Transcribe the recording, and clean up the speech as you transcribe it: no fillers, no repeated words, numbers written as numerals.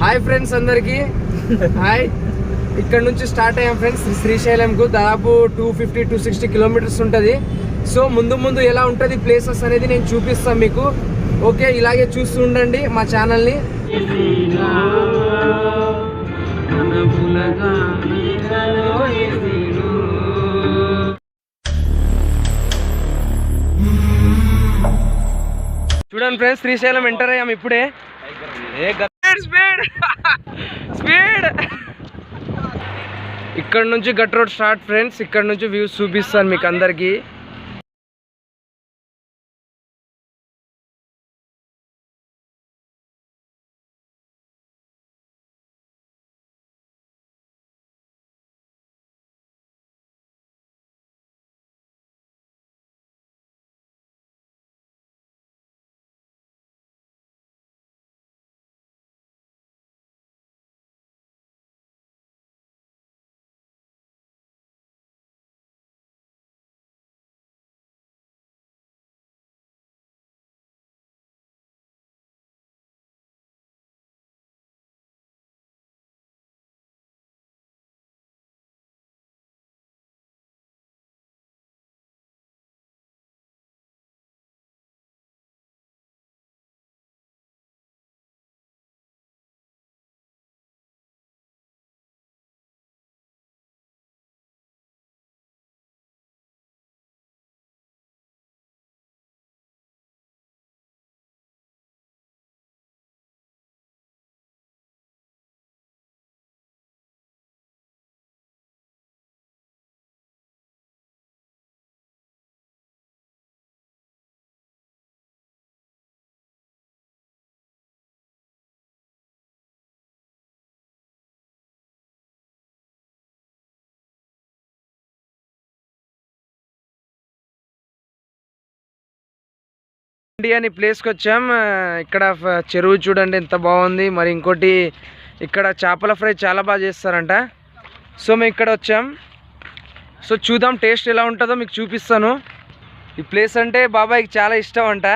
Hi friends అందరికి hi. ఇక్కడ నుంచి స్టార్ట్ అయ్యాం ఫ్రెండ్స్ శ్రీశైలంకు. దాదాపు 250-260 కిలోమీటర్స్ ఉంటుంది. సో ముందు ఎలా ఉంటుంది ప్లేసెస్ అనేది నేను చూపిస్తాను మీకు. ఓకే, ఇలాగే చూస్తూ ఉండండి మా ఛానల్ని. చూడండి ఫ్రెండ్స్, శ్రీశైలం ఎంటర్ అయ్యాం ఇప్పుడే. స్పీడ్ ఇక్కడ నుంచి గట్ రోడ్ స్టార్ట్ ఫ్రెండ్స్. ఇక్కడ నుంచి వ్యూస్ చూపిస్తాను మీకు అందరికి. అని ప్లేస్కి వచ్చాం. ఇక్కడ చెరువు చూడండి ఎంత బాగుంది. మరి ఇంకోటి ఇక్కడ చేపల ఫ్రై చాలా బాగా చేస్తారంట. సో మేము ఇక్కడ వచ్చాం. సో చూద్దాం టేస్ట్ ఎలా ఉంటుందో మీకు చూపిస్తాను. ఈ ప్లేస్ అంటే బాబాయ్కి చాలా ఇష్టం అంట.